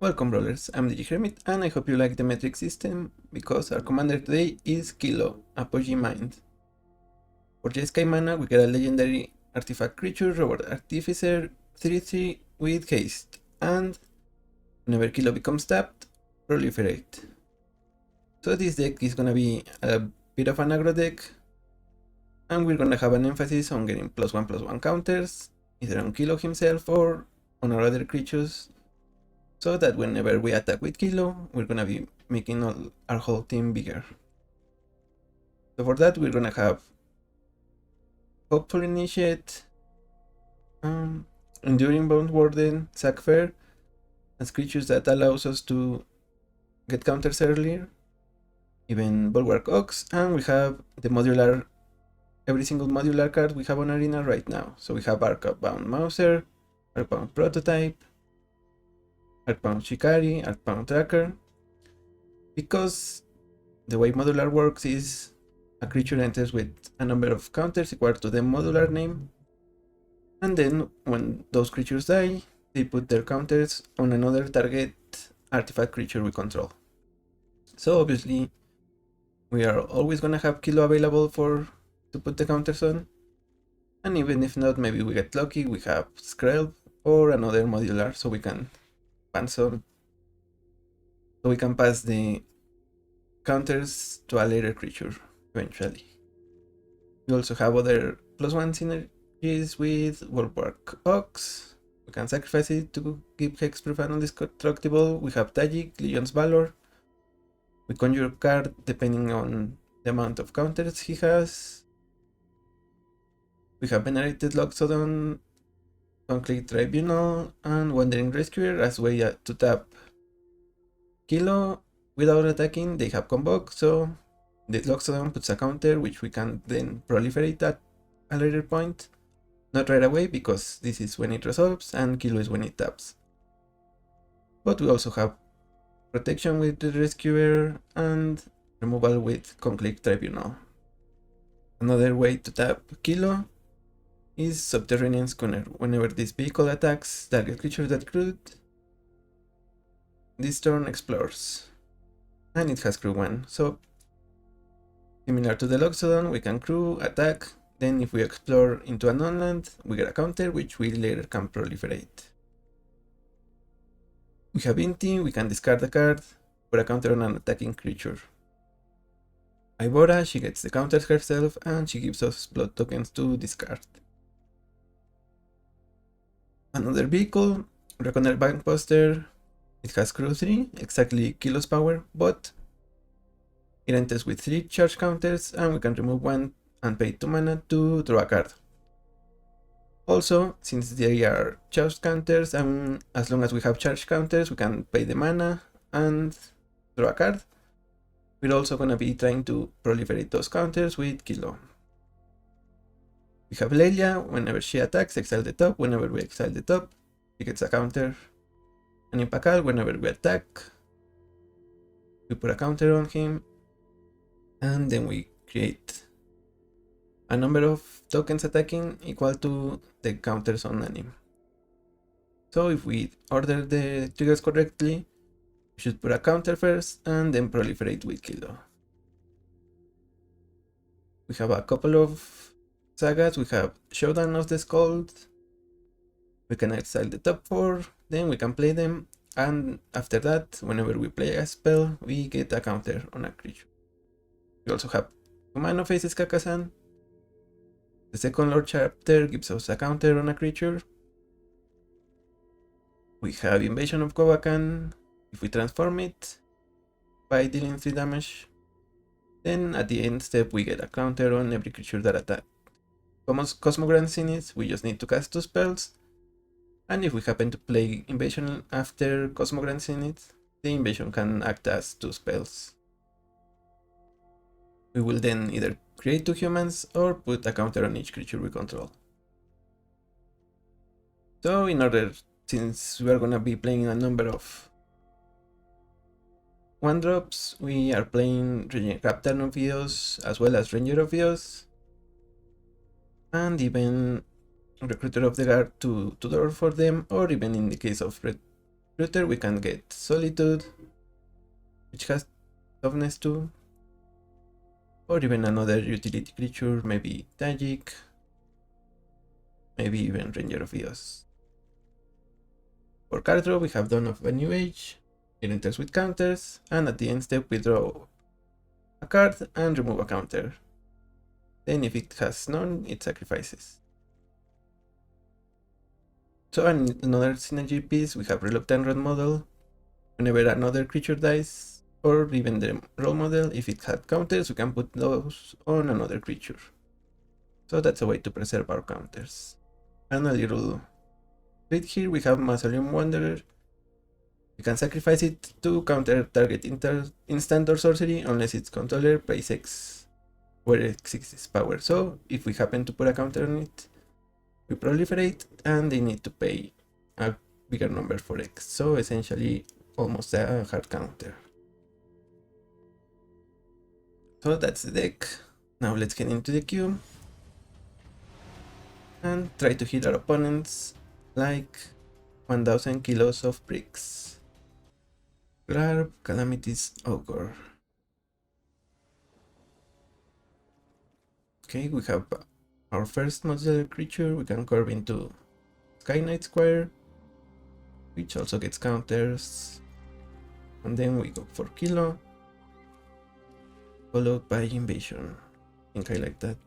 Welcome Brawlers, I'm the Hermit and I hope you like the metric system because our commander today is Kilo, Apogee Mind. For Jeskai mana we get a legendary artifact creature, Robot Artificer, 3/3 with haste, and whenever Kilo becomes tapped, Proliferate. So this deck is gonna be a bit of an aggro deck, and we're gonna have an emphasis on getting +1/+1 counters, either on Kilo himself or on our other creatures, so that whenever we attack with Kilo, we're gonna be making our whole team bigger. So for that, we're gonna have Hopeful Initiate, Enduring Bound Warden, Sack Fair, as creatures that allows us to get counters earlier, even Bulwark Ox, and we have the modular, every single modular card we have on Arena right now. So we have Arcbound Mouser, Arcbound Prototype, Arcbound Shikari, Arcbound Tracker. Because the way modular works is a creature enters with a number of counters equal to the modular name, and then when those creatures die, they put their counters on another target artifact creature we control. So obviously we are always gonna have Kilo available to put the counters on, and even if not, maybe we get lucky, we have Skrelv or another modular, so we can pass the counters to a later creature eventually. We also have other +1 synergies with Bulwark Ox. We can sacrifice it to keep Hexproof and Indestructible. We have Tajik, Legion's Valor. We conjure a card depending on the amount of counters he has. We have Venerated Loxodon, Conflict Tribunal, and Wandering Rescuer as way to tap Kilo without attacking. They have Convoke, so the Loxodon puts a counter which we can then proliferate at a later point. Not right away because this is when it resolves and Kilo is when it taps. But we also have protection with the Rescuer and removal with Conflict Tribunal. Another way to tap Kilo is Subterranean Schooner. Whenever this vehicle attacks target creature that crewed, this turn explores. And it has crew 1, so similar to the Loxodon, we can crew, attack, then if we explore into a non-land, we get a counter which we later can proliferate. We have Inti, we can discard a card, put a counter on an attacking creature. Ibora, she gets the counters herself and she gives us blood tokens to discard. Another vehicle, Reckoner Bankbuster. It has crew 3, exactly Kilo's power, but it enters with 3 charge counters and we can remove 1 and pay 2 mana to draw a card. Also, since they are charged counters, and as long as we have charge counters, we can pay the mana and draw a card. We're also going to be trying to proliferate those counters with Kilo. We have Lelia. Whenever she attacks, exile the top. Whenever we exile the top, she gets a counter. And in Pakal, whenever we attack, we put a counter on him, and then we create a number of tokens attacking equal to the counters on him. So if we order the triggers correctly, we should put a counter first and then proliferate with Kilo. We have a couple of sagas. We have Showdown of the Scold. We can exile the top 4, then we can play them, and after that, whenever we play a spell, we get a counter on a creature. We also have Humano Faces Kakasan. The second Lord chapter gives us a counter on a creature. We have Invasion of Kovakan. If we transform it by dealing 3 damage, then at the end step we get a counter on every creature that attacks. Cosmograph Zenith, we just need to cast 2 spells. And if we happen to play Invasion after Cosmograph Zenith, the Invasion can act as 2 spells. We will then either create 2 humans or put a counter on each creature we control. So since we are gonna be playing a number of 1-drops, we are playing Captain of Eos as well as Ranger of Eos, and even Recruiter of the Guard to door for them, or even in the case of Router, we can get Solitude, which has toughness 2, or even another utility creature, maybe Tajik, maybe even Ranger of Eos. For card draw, we have Dawn of a New Age. It enters with counters, and at the end step we draw a card and remove a counter. Then if it has none, it sacrifices. So another synergy piece, we have Reluctant Rod Model. Whenever another creature dies, or even the role model, if it had counters, we can put those on another creature. So that's a way to preserve our counters. And a little treat here, we have Mausoleum Wanderer. You can sacrifice it to counter target instant or sorcery unless its controller pays X, where X is its power. So if we happen to put a counter on it, we proliferate and they need to pay a bigger number for X. So essentially almost a hard counter. So that's the deck. Now let's get into the queue and try to hit our opponents like 1000 kilos of bricks. Garb, Calamities, Ogre. Okay, we have our first modular creature. We can curve into Sky Knight Square, which also gets counters. And then we go for Kilo, followed by Invasion. I think I like that.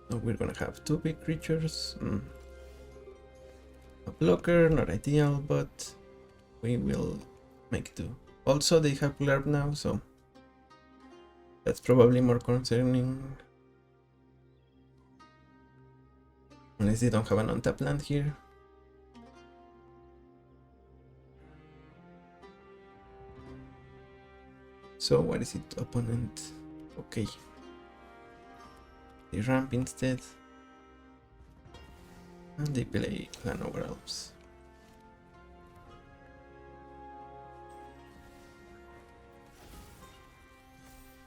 So we're gonna have two big creatures. A blocker, not ideal, but we will make do. Also, they have Garb now, so that's probably more concerning. Unless they don't have an untapped land here. So what is it, opponent? Okay. They ramp instead. And they play Lanover Elves.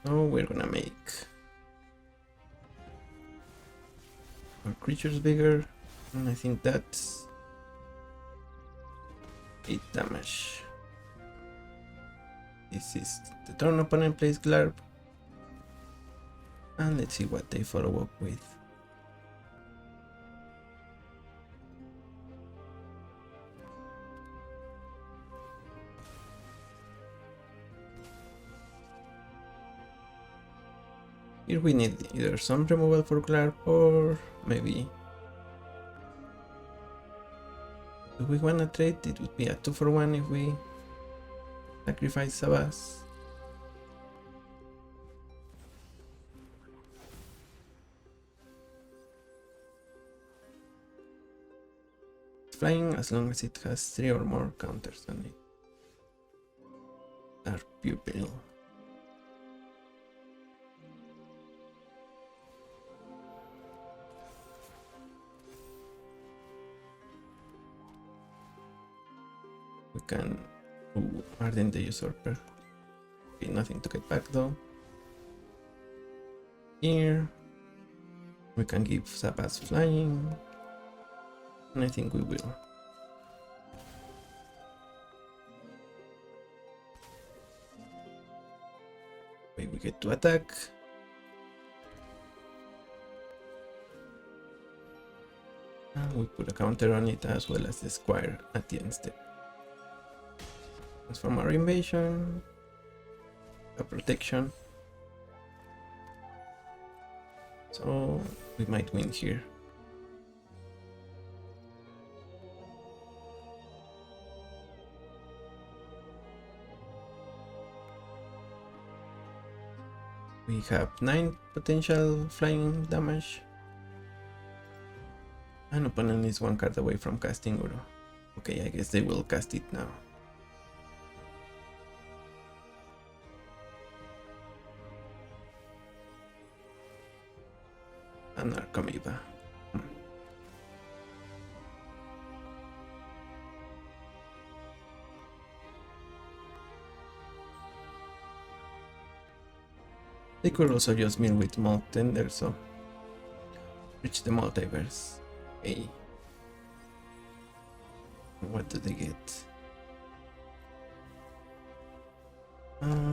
So we're gonna make our creatures bigger. And I think that's 8 damage. This is the turn opponent plays Glarb. And let's see what they follow up with. Here we need either some removal for Glarb or maybe... Do we wanna trade? It would be a 2-for-1 if we sacrifice Sabas. Flying as long as it has 3 or more counters on it. Our pupil. We can... Ooh, Ardent the Usurper. Okay, nothing to get back though. Here we can give Sabas flying. And I think we will. Wait, we get to attack. And we put a counter on it as well as the squire at the end step. As from our invasion, a protection. So we might win here. We have 9 potential flying damage. And opponent is 1 card away from casting Uro. Okay, I guess they will cast it now. And Arcamiba. They could also just mill with Malt Tender, so Reach the multiverse. Okay. What do they get?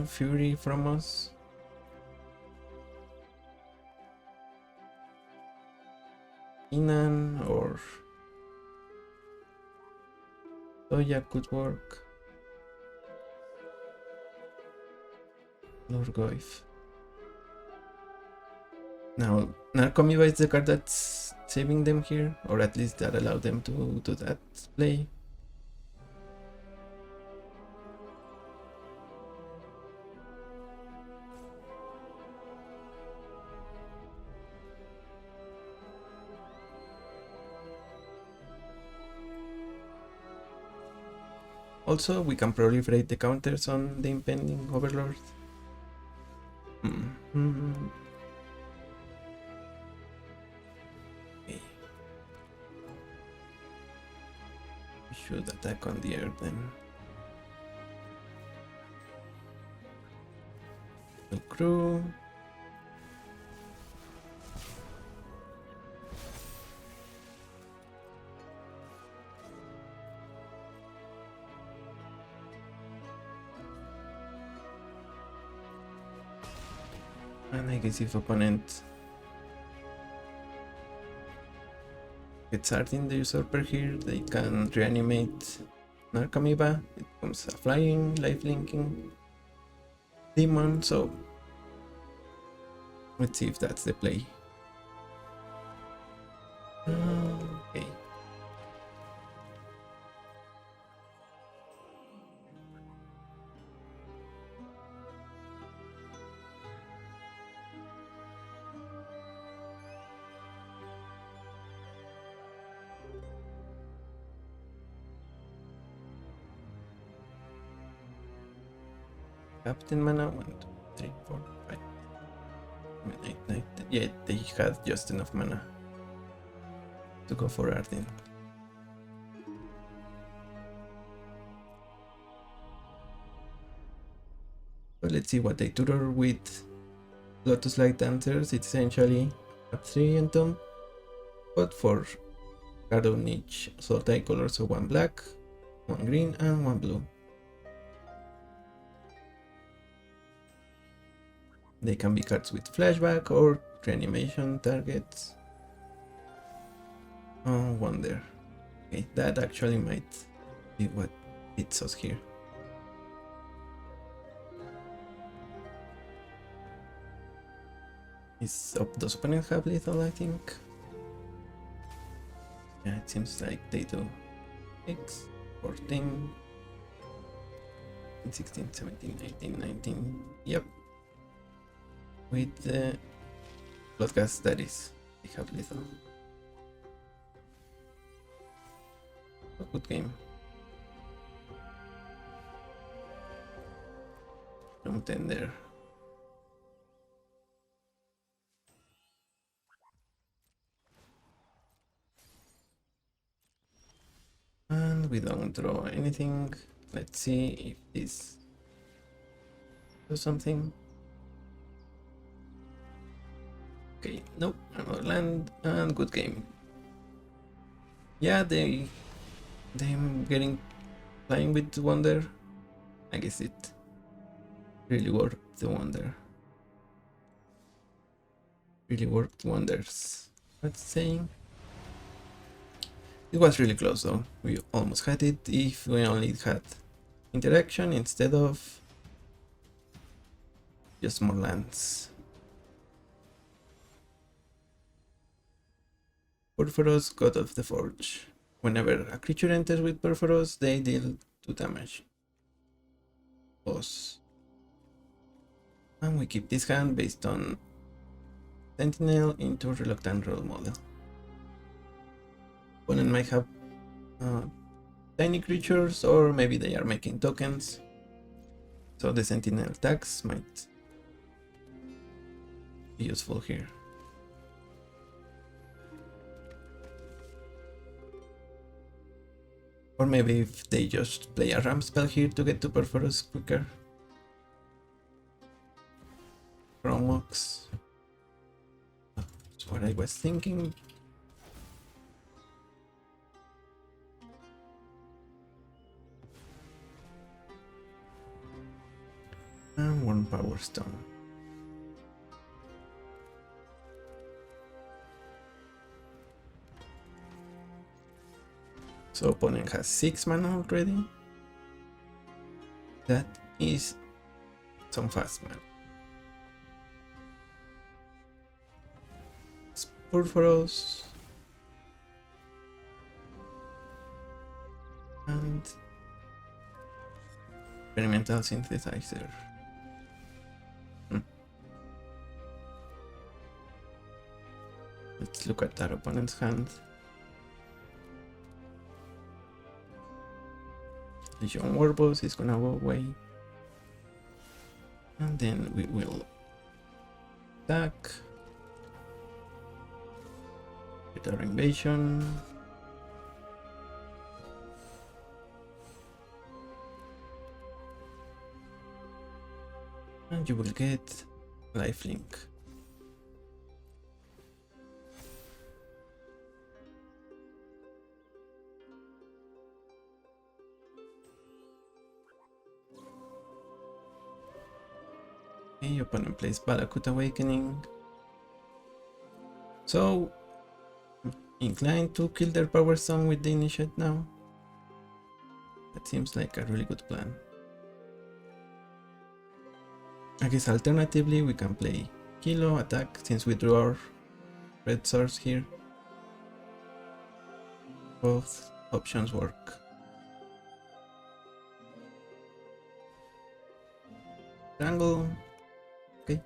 Fury from us. Inan or Soya could work. Lorgoif. Now, Narcomiba is the card that's saving them here, or at least that allowed them to do that play. Also, we can proliferate the counters on the impending Overlord. Okay. We should attack on the earth then. The crew. And I guess if opponent gets Sardine the usurper here, they can reanimate Narcomiba. It becomes a flying, life linking demon, so let's see if that's the play. Okay. Captain mana 1, 2, 3, 4, 5. 8, 9, 10. Yeah, they had just enough mana to go for Ardent. So let's see what they tutor with Lotus Light Dancers. It's essentially a 3 Entomb, but for card on each Sultai color, so 1 black, 1 green, and 1 blue. They can be cards with flashback or reanimation targets. Oh, wonder. Okay, that actually might be what hits us here. Does opponent have lethal, I think? Yeah, it seems like they do. 6, 14, 16, 17, 18, 19. Yep. With the Bloodcast, that is, they have lethal. A good game. No tender. And we don't draw anything. Let's see if this does something. Okay, nope, another land, and good game. Yeah, them getting playing with Wonder. I guess it really worked the Wonder. Really worked wonders. What's saying? It was really close though. We almost had it if we only had interaction instead of just more lands. Purphoros, God of the Forge. Whenever a creature enters with Purphoros, they deal 2 damage. Boss. And we keep this hand based on Sentinel into Reluctant Role Model. Opponent might have tiny creatures, or maybe they are making tokens. So the Sentinel tax might be useful here. Or maybe if they just play a ramp spell here to get to Purphoros quicker. Chromox. That's what what I was thinking. And 1 Power Stone. So opponent has 6 mana already. That is some fast mana. Purphoros. And experimental synthesizer. Let's look at our opponent's hand. Legion Warboss is gonna go away. And then we will attack with our invasion. And you will get lifelink. Okay, opponent plays Balakut Awakening. So, inclined to kill their Power Stone with the Initiate now. That seems like a really good plan. I guess alternatively we can play Kilo attack since we drew our red source here. Both options work. Triangle. Okay.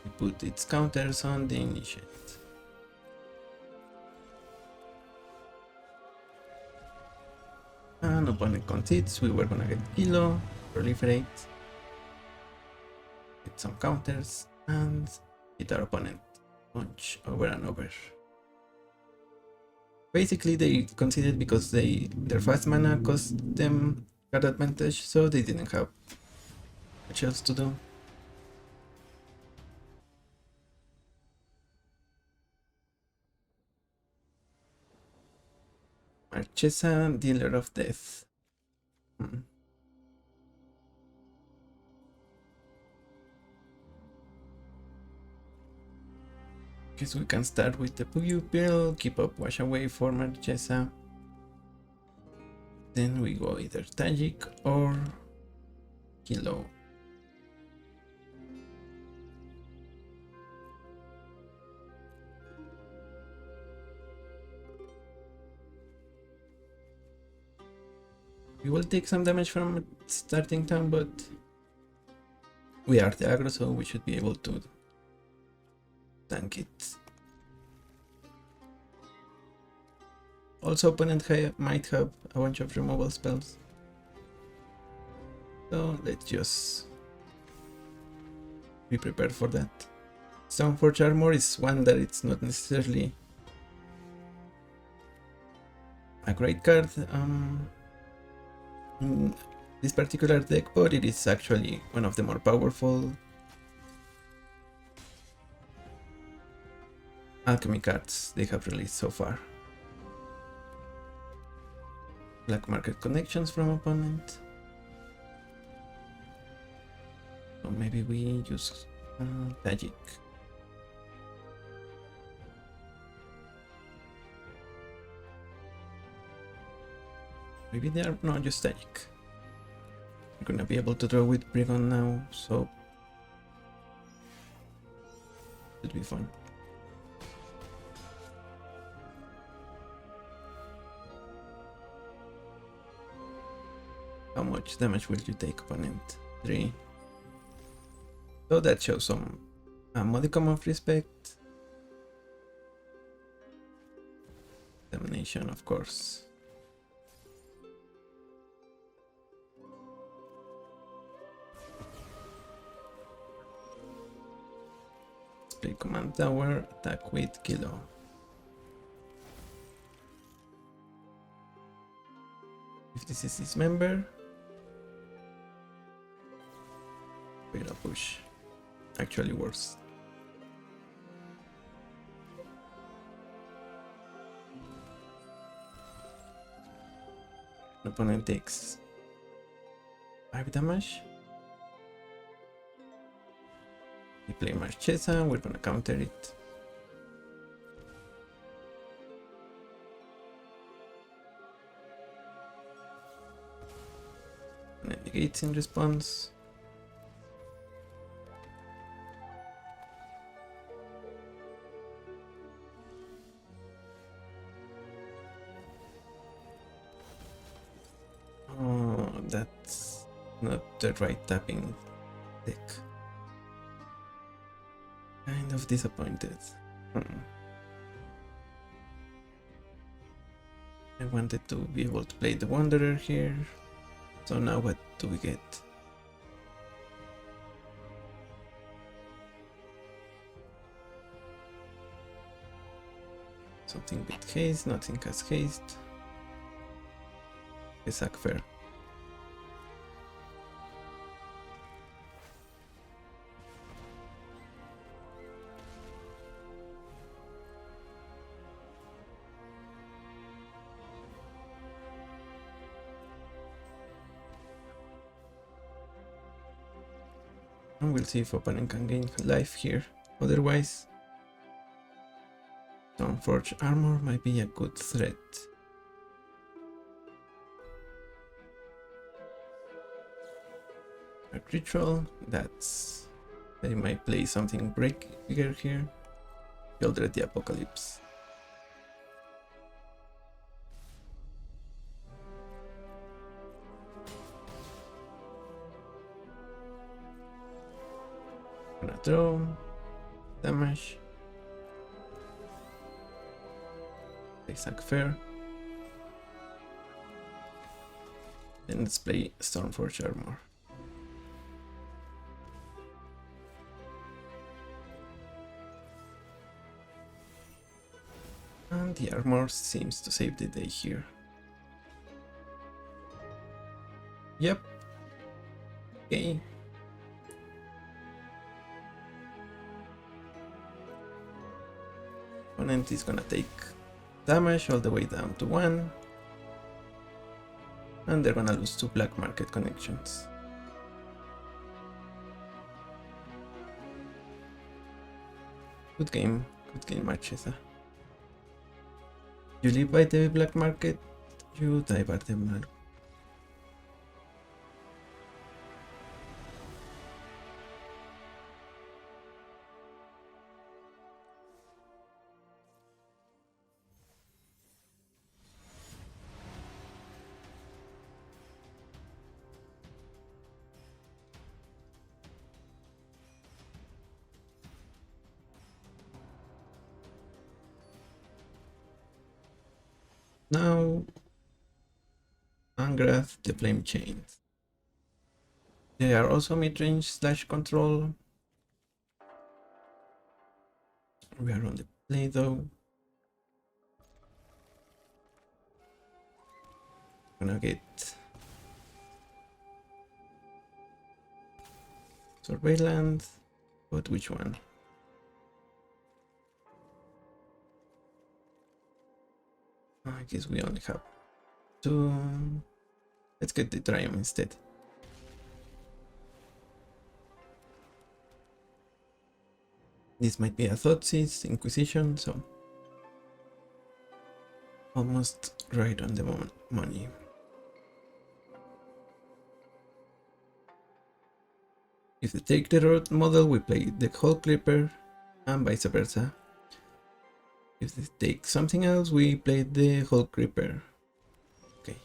We put its counters on the Initiate. And opponent concedes, we were gonna get Kilo, Proliferate, get some counters, and hit our opponent. Punch over and over. Basically they conceded because their fast mana cost them card advantage, so they didn't have much else to do. Marchesa, Dealer of Death. Guess we can start with the Apogee build, keep up Wash Away for Marchesa. Then we go either Tajik or Kilo. We will take some damage from starting turn, but we are the aggro, so we should be able to tank it. Also, opponent might have a bunch of removal spells, so let's just be prepared for that. Stoneforge Armor is one that it's not necessarily a great card in this particular deck, but it is actually one of the more powerful alchemy cards they have released so far. Black market connections from opponent. So maybe we use Tajik. Maybe they are not just Tajik. We're gonna be able to draw with Precons now, so it'll be fun. How much damage will you take, opponent? 3. So that shows some modicum of respect. Domination, of course. Let's play Command Tower, attack with Kilo. If this is his member, we're gonna push. Actually worse. Opponent takes 5 damage. We play Marchesa, we're gonna counter it. And it negates in response. Oh, that's not the right tapping deck. Kind of disappointed. I wanted to be able to play the Wanderer here. So now what do we get? Something with haste, nothing has haste. A sack fair. And we'll see if opponent can gain life here. Otherwise, Stoneforge armor might be a good threat. A ritual, that's... They might play something bigger here. Gildred the Apocalypse. Gonna throw damage. Sack fair. Then let's play Stormforge armor. And the armor seems to save the day here. Yep. Okay. Opponent is gonna take damage all the way down to 1. And they're gonna lose 2 black market connections. Good game, Marchesa. You live by the black market, you die by the black. Now, Angrath the Flame Chains. They are also mid-range / control. We are on the play though. Gonna get Surveillance, but which one? I guess we only have 2. Let's get the Triumph instead. This might be a Thoughtseize, Inquisition, so almost right on the money. If they take the road model, we play the Hulk Clipper, and vice versa. If they take something else, we play the Hulk Clipper. Okay.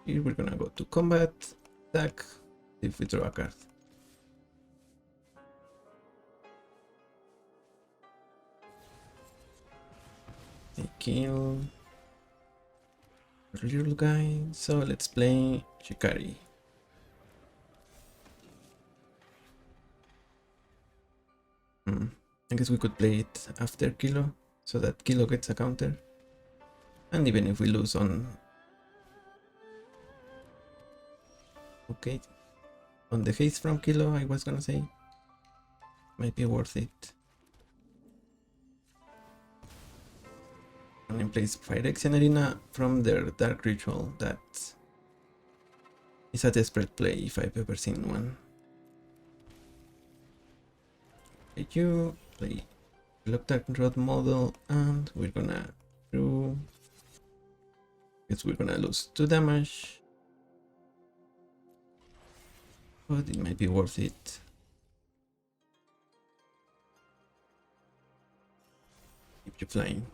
Here we're gonna go to combat, attack, if we draw a card. They kill the little guy, so let's play Jeskai. I guess we could play it after Kilo, so that Kilo gets a counter. And even if we lose on Okay, on the haste from Kilo, I was gonna say, might be worth it. And in place Phyrexian Arena from their Dark Ritual. That is a desperate play if I've ever seen one. You play Lock Dark Rod model, and we're gonna do. Guess we're gonna lose 2 damage, but it might be worth it. Keep you flying.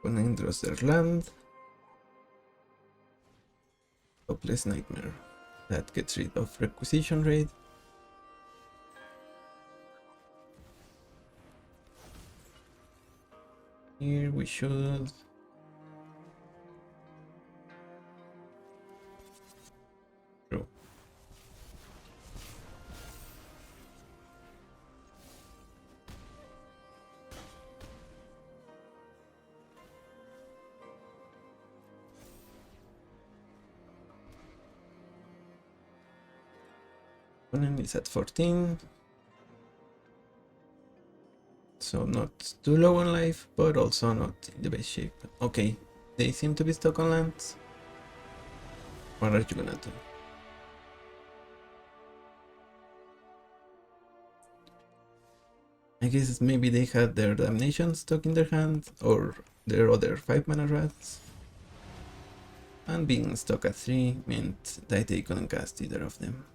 Opponent draws their land. Hopeless Nightmare. That gets rid of Requisition Raid. Here we should draw. Opponent is at 14. So not too low on life, but also not in the best shape. Okay, they seem to be stuck on lands. What are you gonna do? I guess maybe they had their Damnation stuck in their hand, or their other 5 mana rats. And being stuck at 3 meant that they couldn't cast either of them.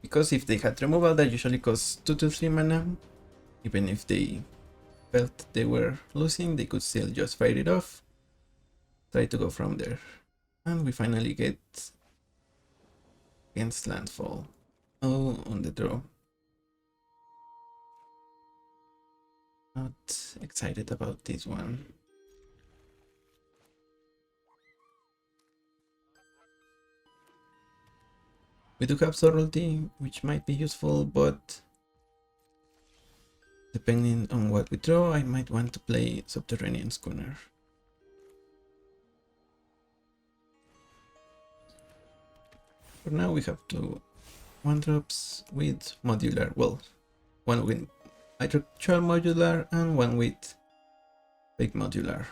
Because if they had removal, that usually costs 2 to 3 mana. Even if they felt they were losing, they could still just fight it off. Try to go from there. And we finally get against landfall. Oh, on the draw. Not excited about this one. We do have Subtlety, which might be useful, but depending on what we draw, I might want to play Subterranean Schooner. For now, we have 2 1-drops with modular, well, one with actual modular and one with fake modular.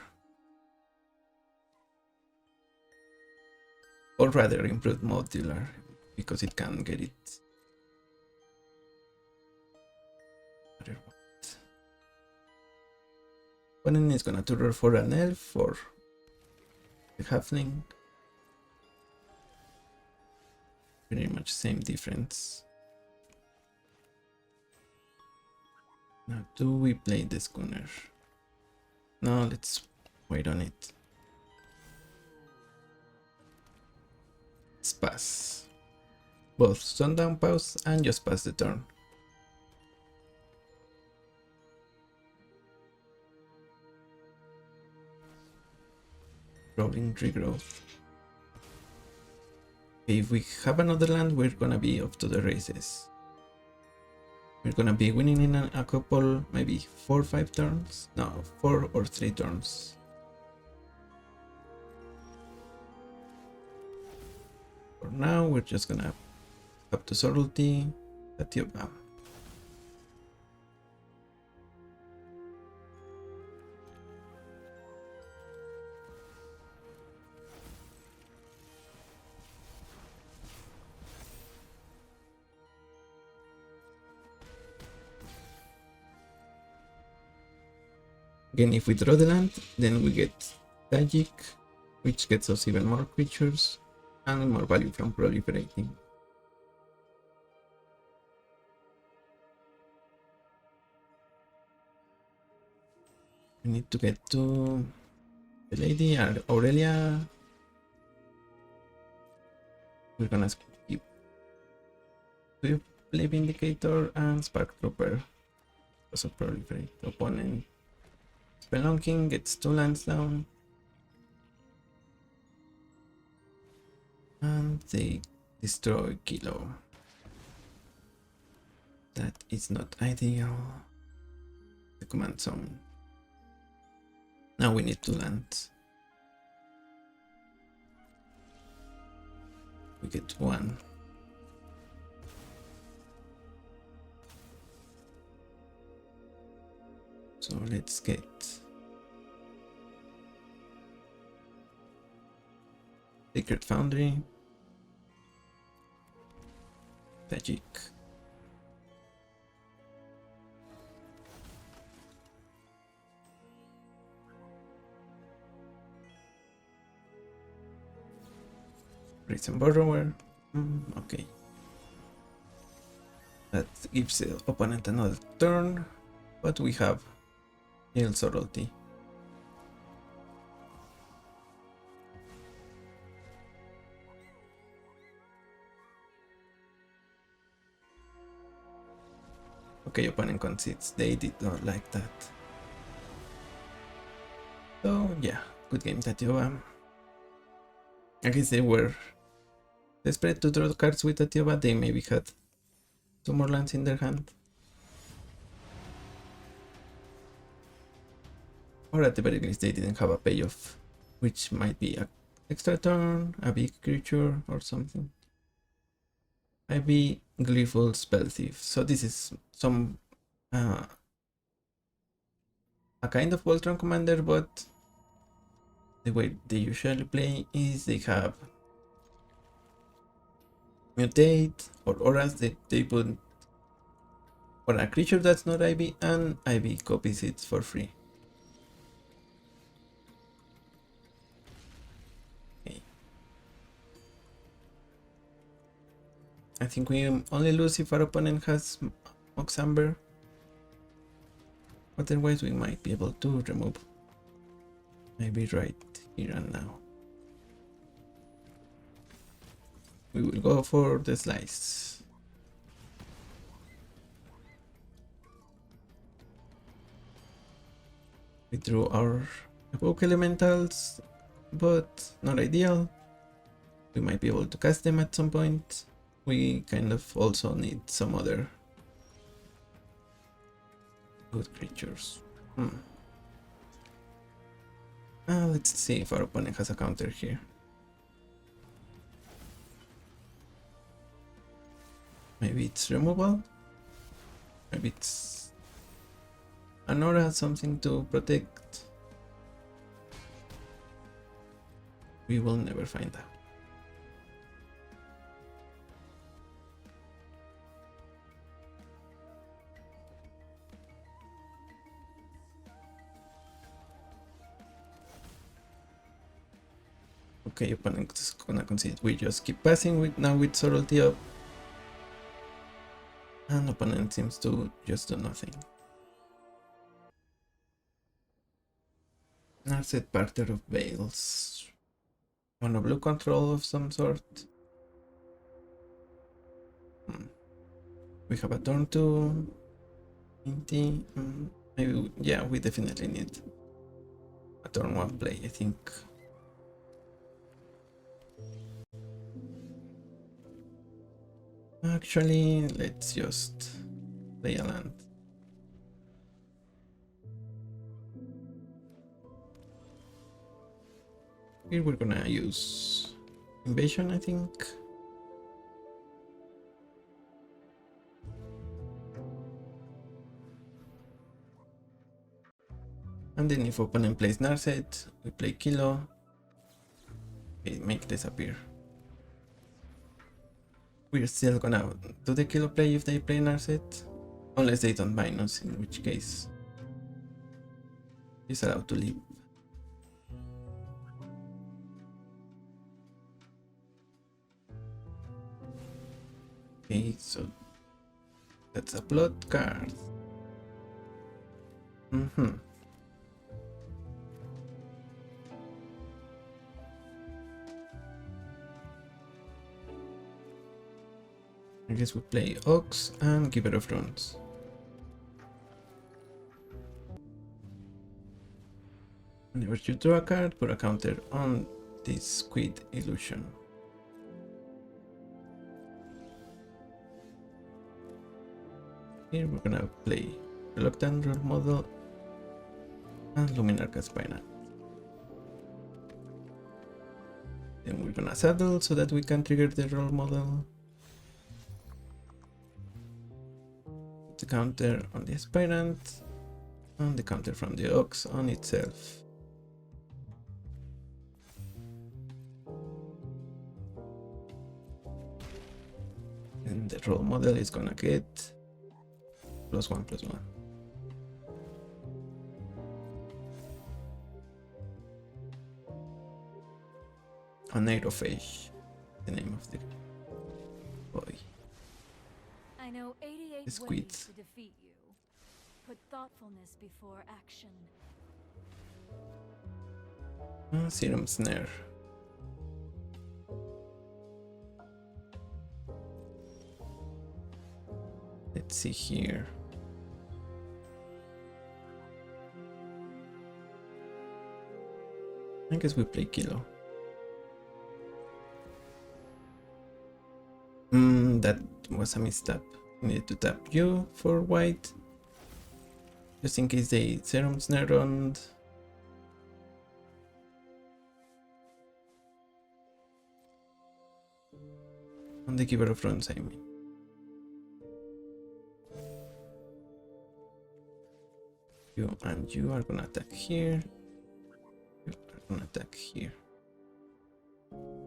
Or rather, improved modular, because it can get it. Opponent is gonna tutor for an elf or a halfling. Pretty much same difference. Now, do we play the schooner? No, let's wait on it. Let's pass. Both Sundown Pause and just pass the turn. Rolling Regrowth. Okay, if we have another land, we're gonna be off to the races. We're gonna be winning in a couple, maybe 4 or 5 turns. No, 4 or 3 turns. For now, we're just gonna up to Subtlety, Tatyova. Again, if we draw the land, then we get Magic, which gets us even more creatures and more value from proliferating. We need to get to the lady, Aurelia. We're gonna skip to play Vindicator and Spark Trooper. Also proliferate. Opponent Spelunking gets 2 lands down. And they destroy Kilo. That is not ideal. The command zone. Now we need to land. We get one. So let's get Secret Foundry, Magic. Prison Borrower. Okay. That gives the opponent another turn, but we have Hail Sorority. Okay, opponent concedes. They did not like that. So yeah, good game, Tatyova. I guess they were desperate to draw cards with Tatyova. They maybe had 2 more lands in their hand. Or at the very least they didn't have a payoff, which might be an extra turn, a big creature or something. Ivy, Gleeful, Spell Thief. So this is some a kind of Voltron commander, but the way they usually play is they have Mutate or Auras that they put for a creature that's not Ivy, and Ivy copies it for free. Okay. I think we only lose if our opponent has Moxamber. Otherwise we might be able to remove Ivy right here and now. We will go for the slice. We drew our evoke elementals, but not ideal. We might be able to cast them at some point. We kind of also need some other good creatures. Let's see if our opponent has a counter here. Maybe it's removal. Maybe it's an aura, something to protect. We will never find out. Okay, opponent is gonna concede. We just keep passing with now with Sorority up. And opponent seems to just do nothing. Narset, Parter of Veils. Mono blue control of some sort. We have a turn 2. Inti. Maybe, yeah, we definitely need a turn 1 play, I think. Actually, let's just play a land. Here we're gonna use Invasion, I think. And then if opponent plays Narset, we play Kilo. Okay, make disappear. We're still gonna do the Kilo play if they play Narset. Unless they don't minus, in which case he's allowed to leave. Okay, so that's a plot card. I guess we play Ox and Giver of Runes. Whenever you draw a card, put a counter on this Squid Illusion. Here we're gonna play Reluctant Role Model and Luminarch Aspirant. Then we're gonna saddle so that we can trigger the role model. The counter on the aspirant and the counter from the ox on itself. And the role model is gonna get +1/+1. A Neurophage, the name of the boy. I know 88 Squid. ways to defeat you. Put thoughtfulness before action. Serum Snare. Let's see here. I guess we play Kilo. That was a misstep. We need to tap you for white. Just in case they Serum Snare on the Giver of Runes, I mean. You and you are gonna attack here. You are gonna attack here.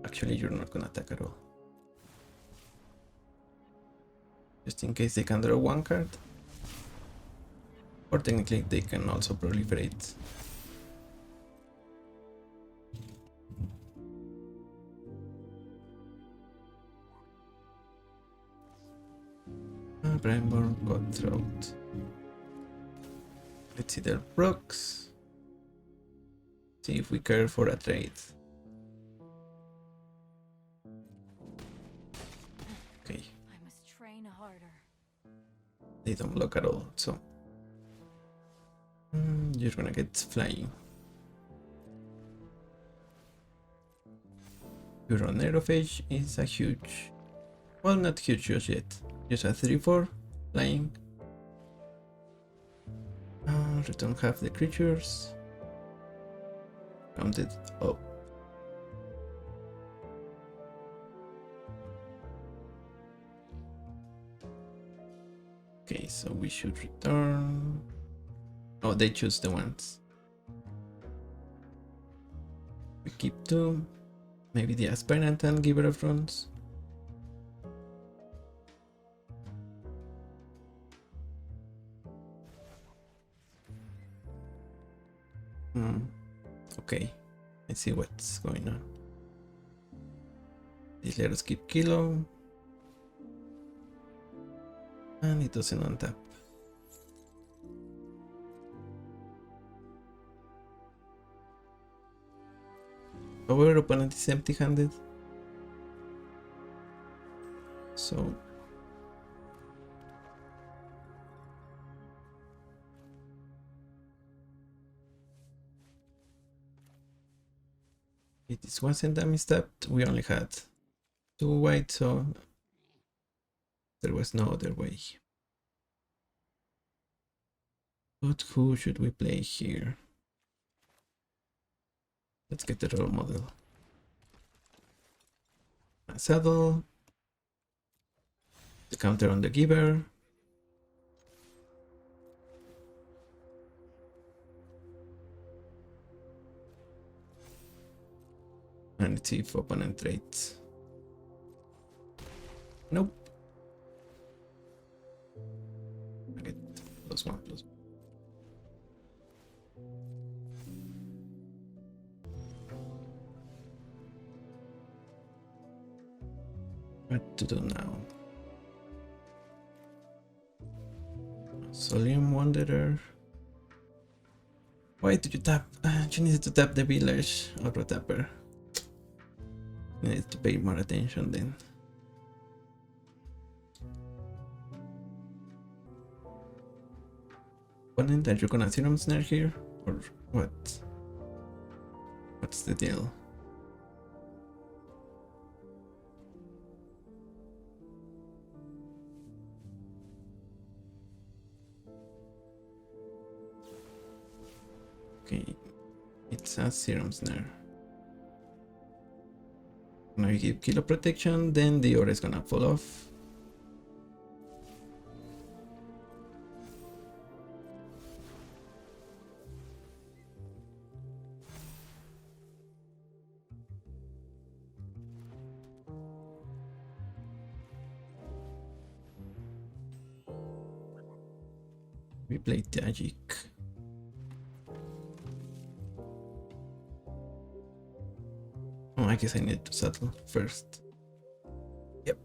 Actually, you're not gonna attack at all. Just in case they can draw one card. Or technically they can also proliferate. Brainborn Cutthroat. Let's see their procs. See if we care for a trade. Okay. I must train harder. They don't block at all, so you're gonna get flying. Your Neurophage is a huge, well, not huge just yet, just a 3/4 flying. Return half the creatures. Counted up. Okay, so we should return. Oh, they choose the ones. We keep 2. Maybe the aspirant and Giver of Runes. Okay, let's see what's going on. This let us keep Kilo. And it doesn't untap. Our opponent is empty-handed. So this wasn't a misstep. We only had 2 white, so there was no other way. But who should we play here? Let's get the role model. A saddle. The counter on the Giver. And let's see if opponent trades. Nope. I get +1/+1. What to do now? Solium Wanderer. Why did you tap? You needed to tap the village auto tapper. You needed to pay more attention then. Opponent, are you gonna Serum Snare here? Or what? What's the deal? Okay, it's a Serum Snare. Now you give Kilo Protection, then the aura is gonna fall off. We play Tajik. Oh, I guess I need to settle first. Yep.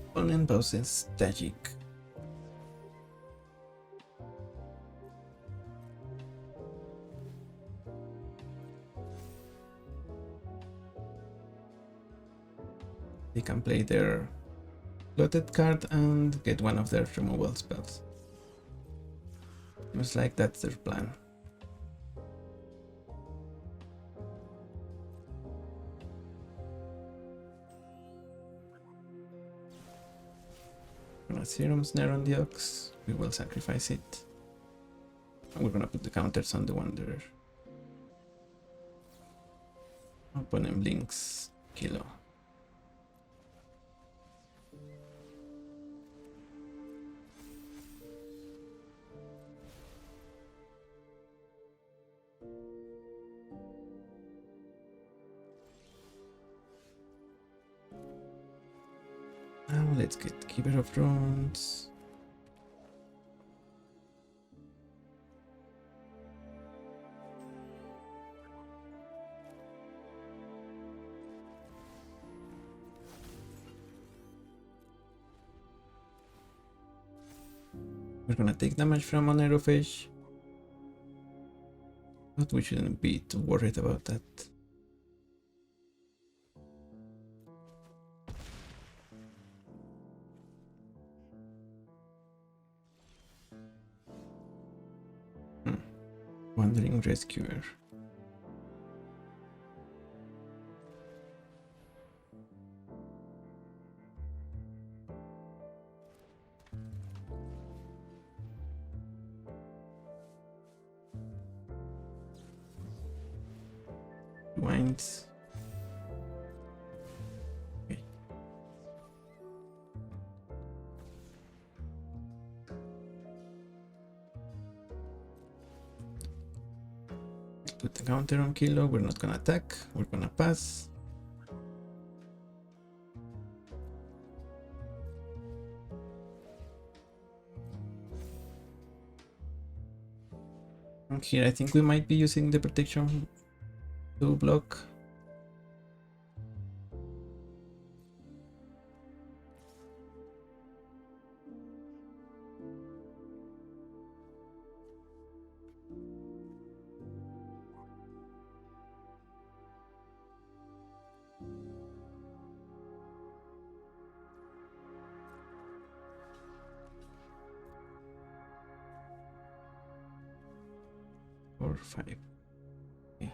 Opponent poses Tajik. They can play their floated card and get one of their removal spells. Seems like that's their plan. Gonna Serum Snare on the Ox. We will sacrifice it. And we're gonna put the counters on the Wanderer. Opponent blinks Kilo. Now let's get Keeper of Thrones. We're gonna take damage from an Aerophage, but we shouldn't be too worried about that. Wandering Rescuer. Winds. Okay. Put the counter on Kilo. We're not gonna attack. We're gonna pass. And here I think we might be using the protection to block. Or 5. Okay.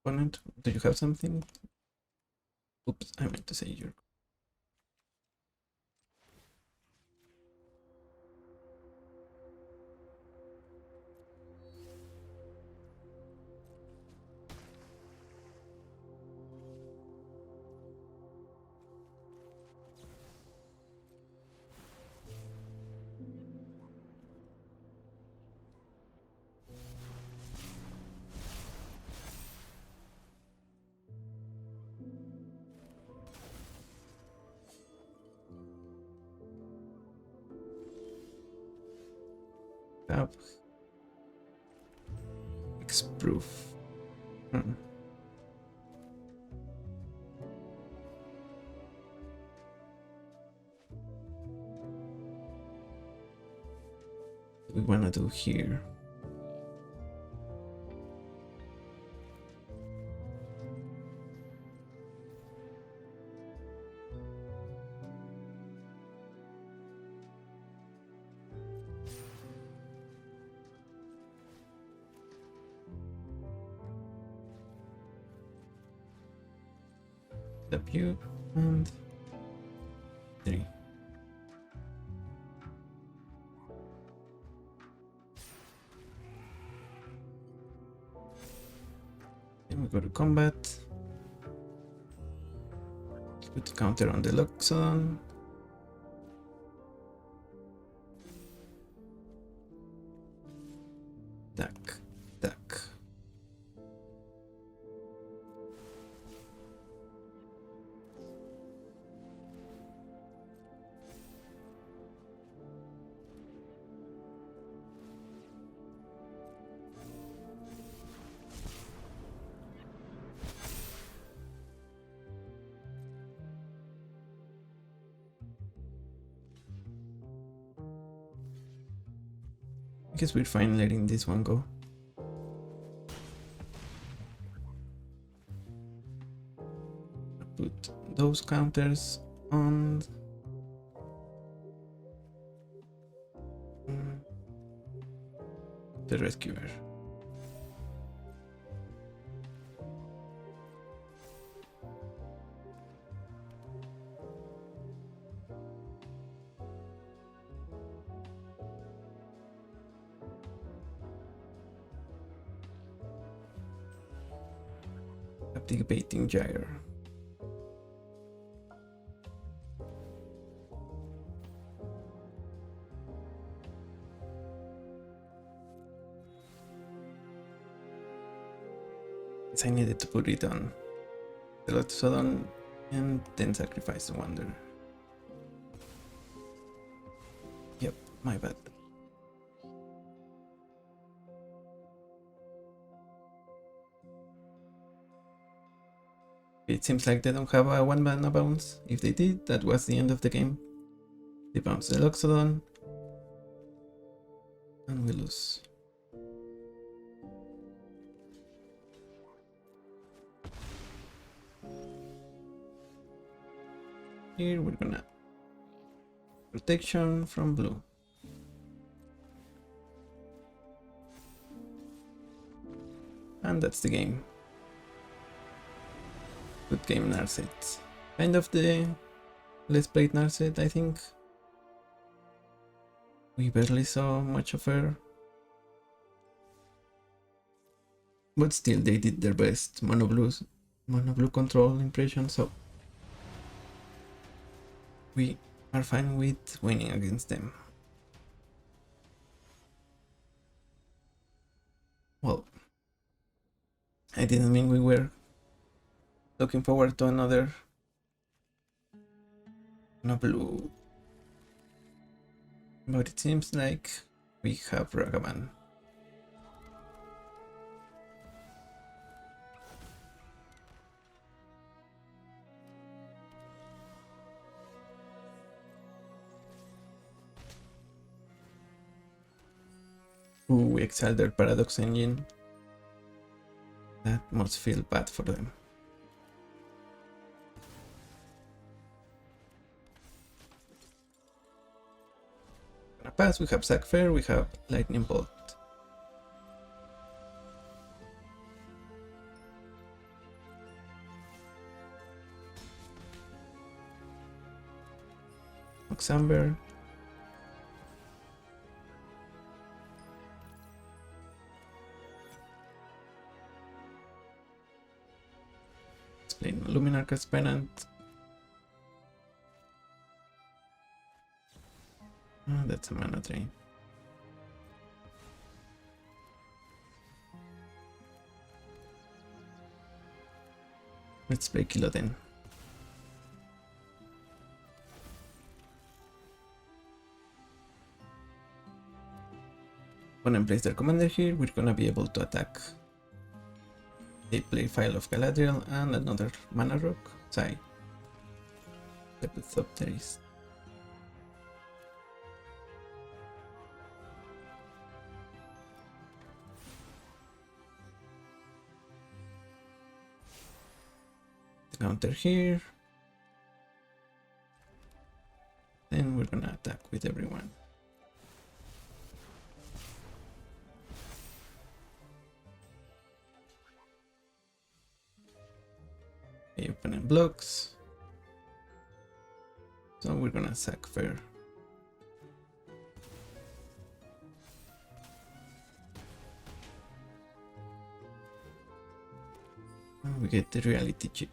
Opponent, do you have something? Oops, I meant to say your. Have X-proof. We wanna do here. Tap you and 3. Then we go to combat. Let's put counter on the Loxodon. Attack, attack. I guess we're fine letting this one go. Put those counters on the rescuer. Activating Gyre. I needed to put it on the Loxodon and then sacrifice the Wanderer. Yep, my bad. It seems like they don't have a 1-mana bounce. If they did, that was the end of the game. They bounce the Loxodon and we lose. Here we're gonna protection from blue. And that's the game. Good game, Narset. Kind of the less played Narset, I think. We barely saw much of her. But still, they did their best mono blue control impression, so we are fine with winning against them. Well, I didn't mean we were looking forward to another mono blue, but it seems like we have Ragavan. Who exiled their Paradox engine. That must feel bad for them. Gonna pass, we have Sack Fair, we have Lightning Bolt. Oxamber. Playing Luminar Caspirant. Oh, that's a mana drain. Let's play Kiloden. When I place their commander here, we're gonna be able to attack. They play File of Galadriel and another mana rock. Sai. Lepidopteris. Counter here. Then we're gonna attack with everyone. The opponent blocks. So we're gonna sack fair. And we get the reality chip.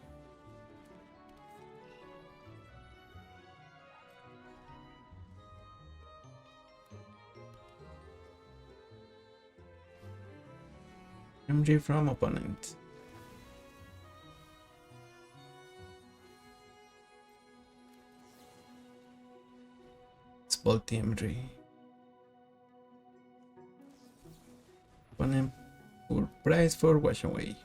MG from opponent. It's Balti MG. Opponent full price for wash away.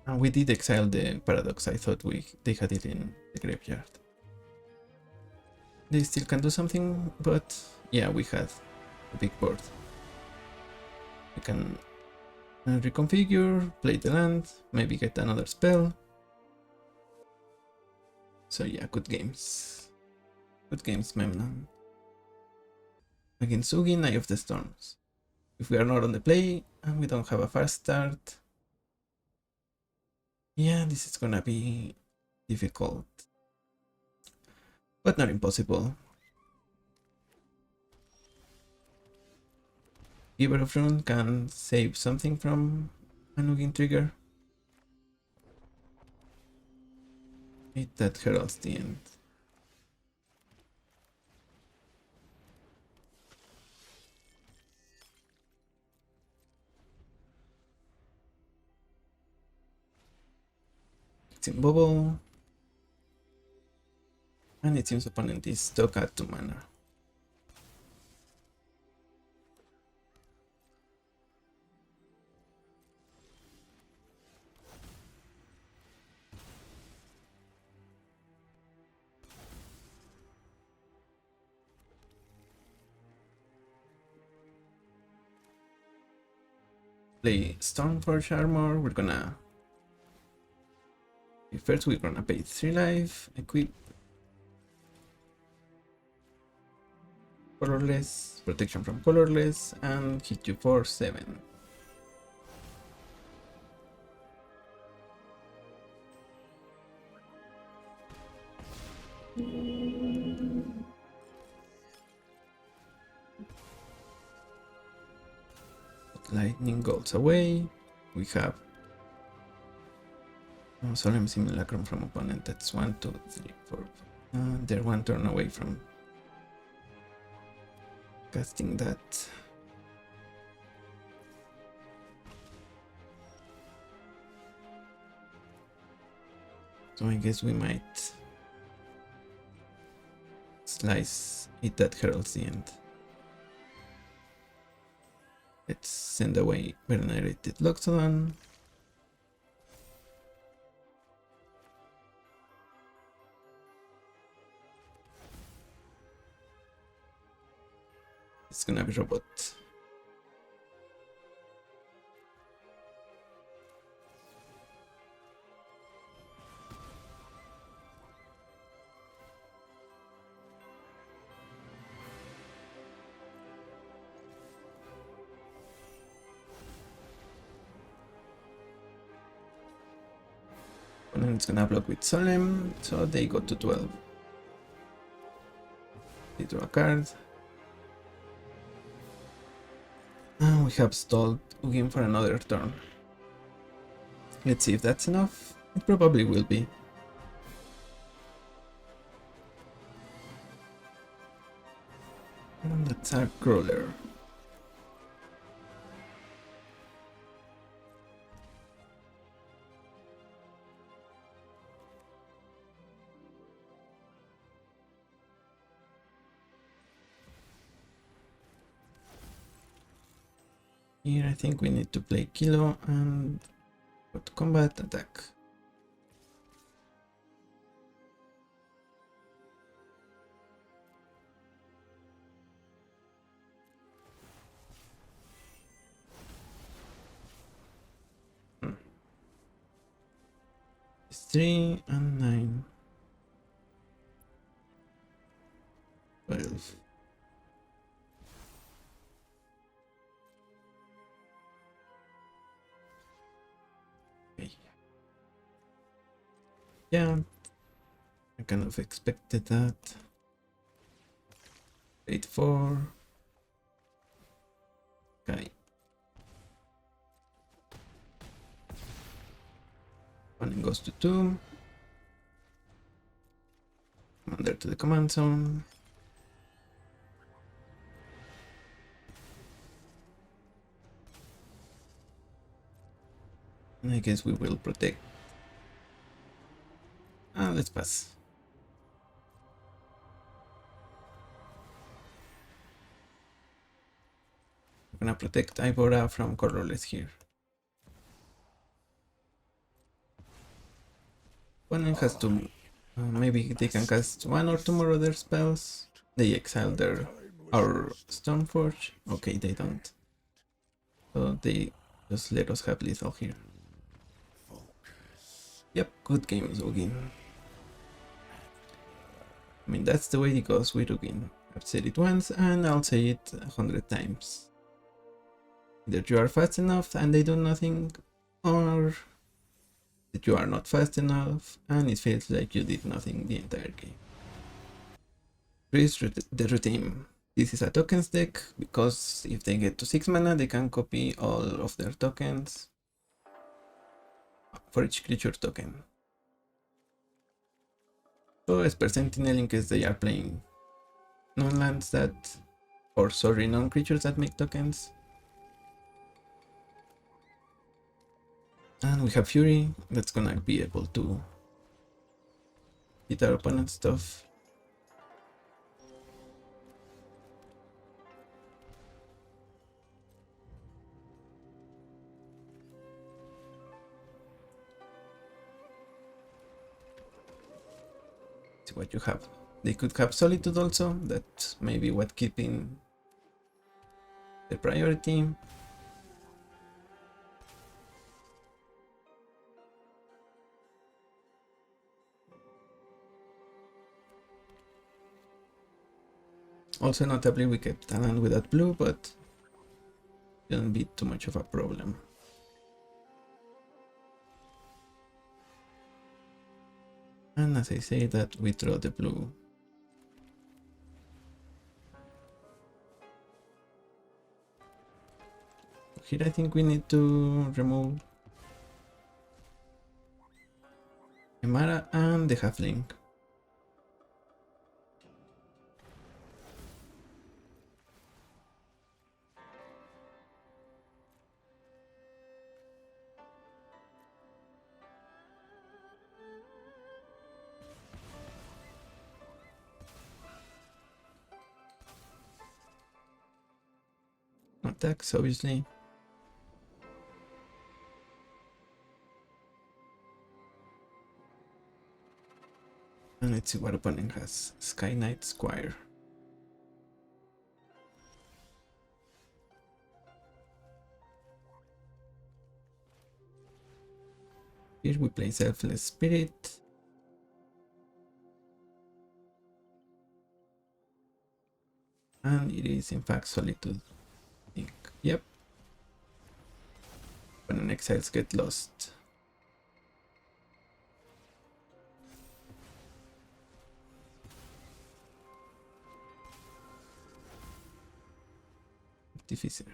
And we did exile the Paradox. I thought they had it in the graveyard. They still can do something, but yeah, we had a big board. We can reconfigure, play the land, maybe get another spell. So yeah, good games. Good games, Memnon. Against Sugi, Eye of the Storms. If we are not on the play and we don't have a fast start, yeah, this is gonna be difficult. But not impossible. Giver of Rune can save something from a Nugging trigger. That heralds the end. It's in bubble. And it seems opponent is stuck at 2 mana. Play Stormforge Armor. We're gonna first we're gonna pay 3 life, equip colorless, protection from colorless, and hit you for 7. Lightning goes away. We have Solemn Simulacrum from opponent. That's 1, 2, 3, 4. They're 1 turn away from casting that. So I guess we might slice it that heralds the end. Let's send away Venerated Loxodon. It's gonna be robot. And then it's gonna block with Solemn, so they go to 12. They draw a card. And we have stalled Ugin for another turn. Let's see if that's enough. It probably will be. And that's a crawler. Here I think we need to play Kilo and go to combat attack. It's 3 and 9. 12. Okay. Yeah, I kind of expected that. 8-4. Okay. One goes to 2. Commander to the command zone. And I guess we will protect. Let's pass. We're gonna protect Ibora from colorless here. Opponent has to. Maybe they can cast one or two more other spells. They exile our Stoneforge. Okay, they don't. So they just let us have lethal here. Yep, good game, Zogin. I mean, that's the way it goes with Ugin. I've said it once and I'll say it 100 times. Either you are fast enough and they do nothing, or that you are not fast enough and it feels like you did nothing the entire game. Freeze the routine. This is a tokens deck because if they get to 6 mana they can copy all of their tokens for each creature token. So Esper Sentinel in case they are playing non-lands that, or sorry, non-creatures that make tokens. And we have Fury that's gonna be able to hit our opponent's stuff. See what you have. They could have Solitude also, that's maybe what keeping the priority. Also notably we kept Alan without blue, but shouldn't be too much of a problem. And as I say that, we draw the blue. Here I think we need to remove Emara and the Halfling. Attacks, obviously. And let's see what opponent has. Sky Knight Squire. Here we play Selfless Spirit. And it is in fact Solitude. I think. Yep. When exiles get lost. Artificer.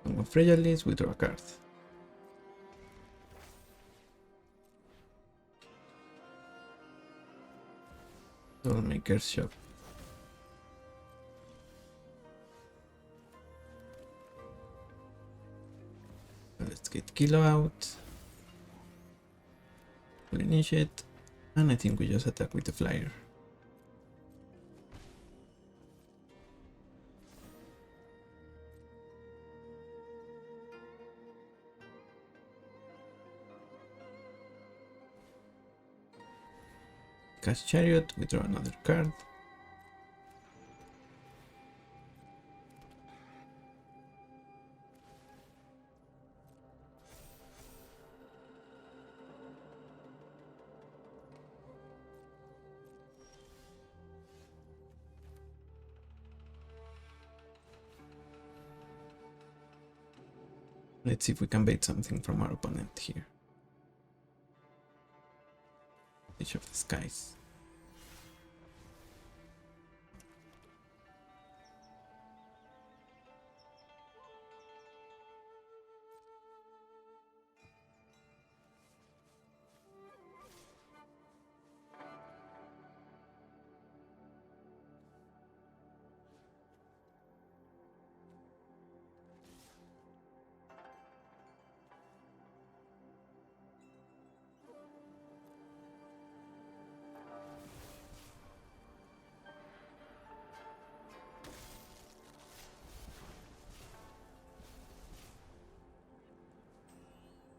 From Freya list, we draw a card. Soulmaker's Shop. Let's get Kilo out. We'll initiate. And I think we just attack with the flyer. Cast Chariot, we draw another card. Let's see if we can bait something from our opponent here. Edge of the Skies.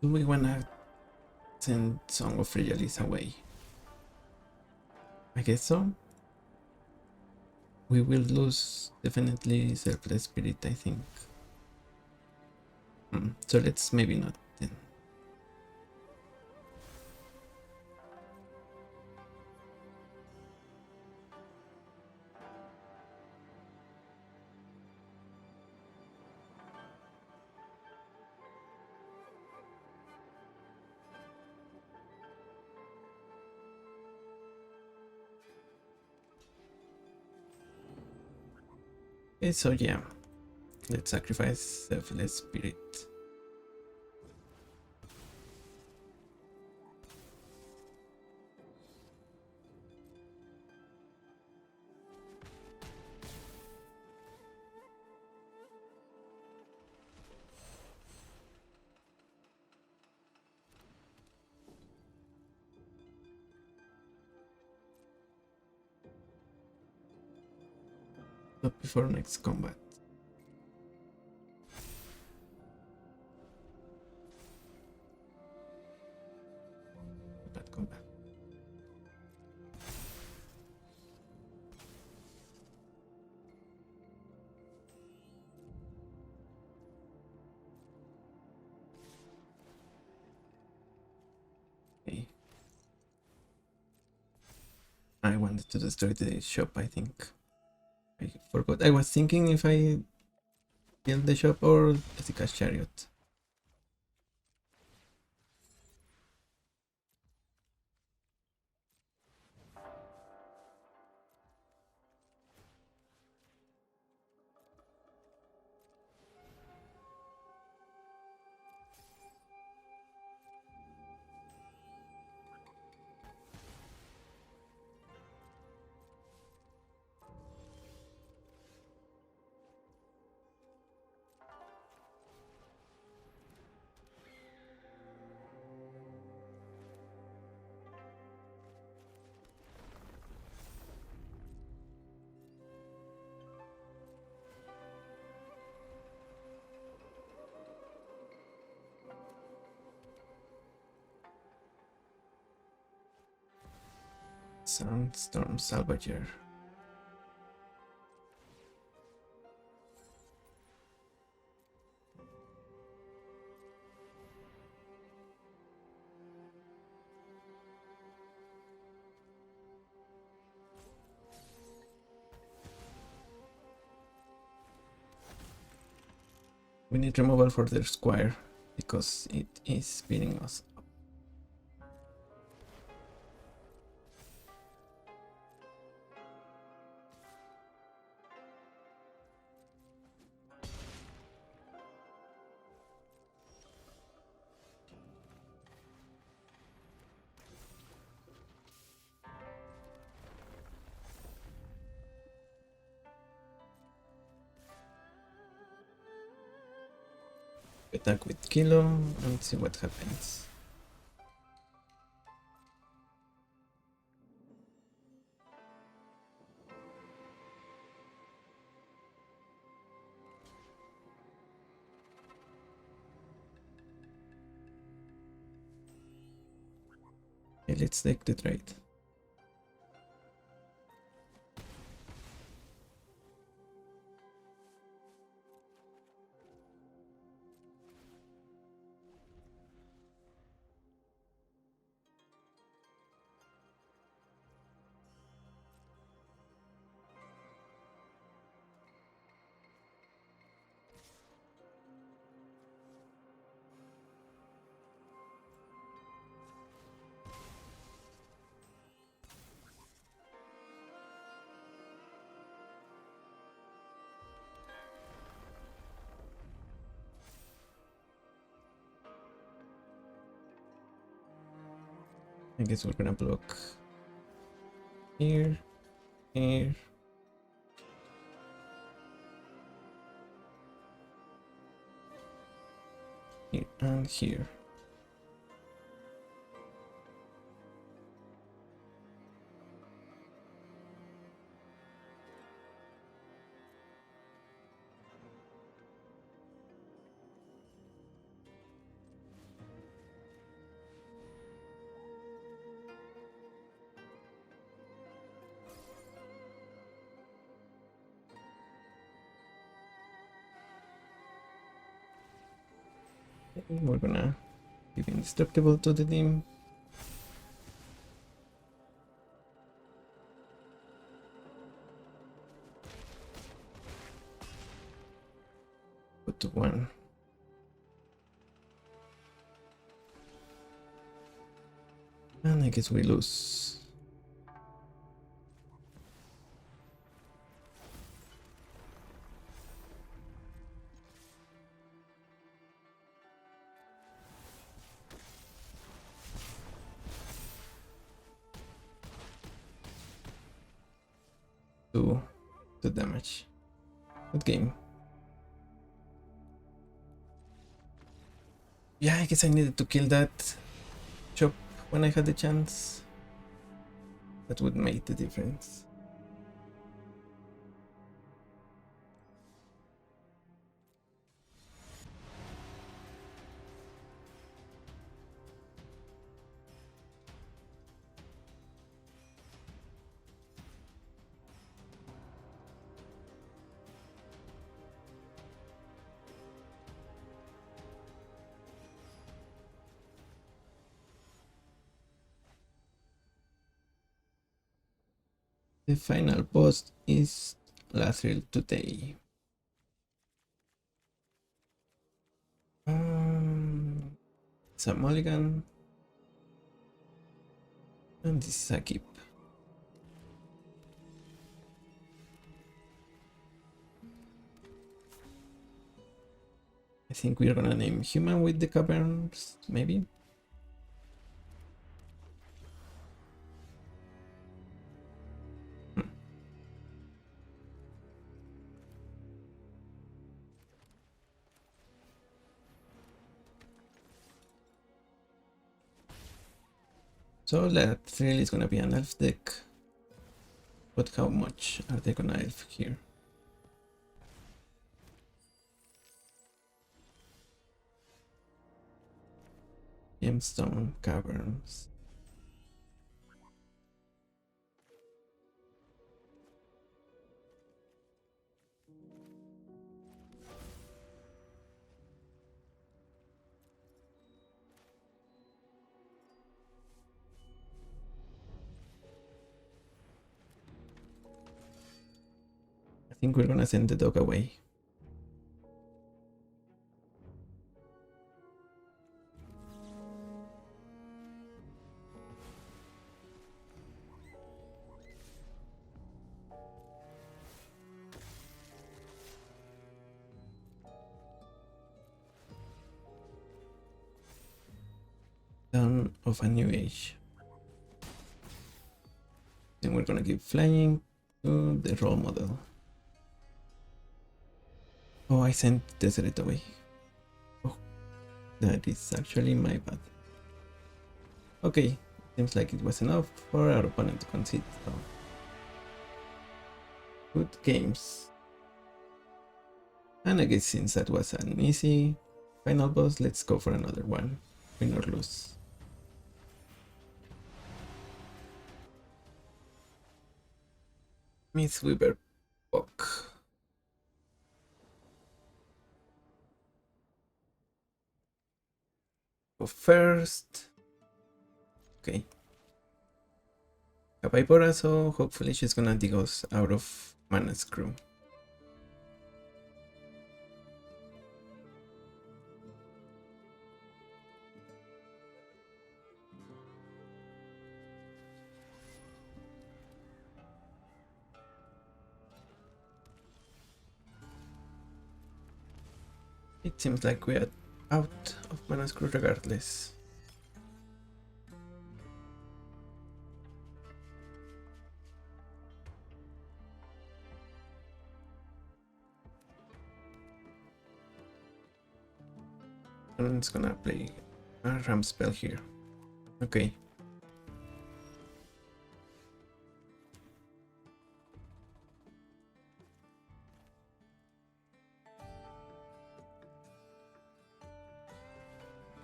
Do we wanna send Song of Regalis away? I guess so. We will lose definitely Selfless Spirit, I think. So let's maybe not then. Okay, so yeah, let's sacrifice Selfless Spirit. Not before next combat. Bad combat. Okay. I wanted to destroy the shop, I think. I forgot. I was thinking if I build the shop or Jessica's chariot. Sandstorm Salvager. We need removal for their squire because it is beating us up. Attack with Kilo and see what happens. Okay, let's take the trade. I guess we're gonna block here, here. Here and here. We're gonna give indestructible to the team. Put to 1. And I guess we lose. Two damage. Good game. Yeah, I guess I needed to kill that chop when I had the chance. That would make the difference. The final boss is Lathril today. It's a mulligan. And this is a keep. I think we're gonna name human with the caverns, maybe. So that really is gonna be an elf deck. But how much are they gonna elf here? Gemstone caverns. I think we're gonna send the dog away. Dawn of a new age. Then we're gonna give flying to the role model. Oh, I sent Deseret away. Oh, that is actually my bad. Okay, seems like it was enough for our opponent to concede. So. Good games. And I guess since that was an easy final boss, let's go for another one. Win or lose. Miss Weaver Puck. Go first. Okay. Capybara, so hopefully she's gonna dig us out of Mana Screw. It seems like we are out of Mana Screw regardless. Opponent's gonna play a ramp spell here. Okay.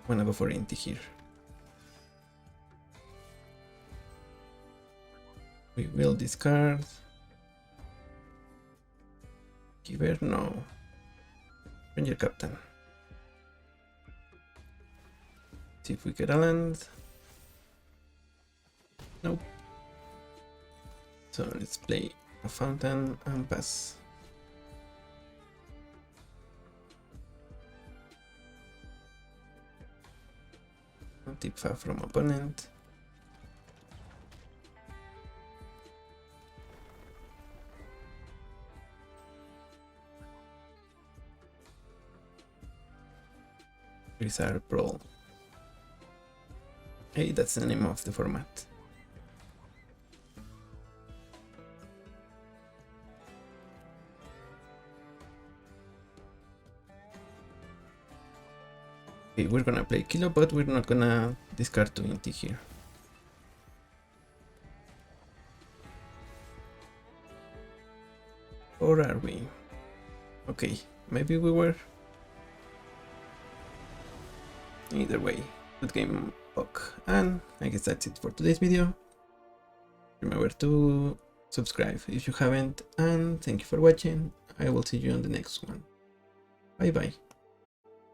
Wanna go for Inti here. We will discard. Giver, no. Ranger Captain. See if we get a land. Nope. So let's play a fountain and pass. Tip 5 from opponent. Here's our Brawl. Hey, that's the name of the format. Okay, we're gonna play Kilo, but we're not gonna discard to Inti here. Or are we? Okay, maybe we were. Either way, good game, Puck. And I guess that's it for today's video. Remember to subscribe if you haven't, and thank you for watching. I will see you on the next one. Bye bye.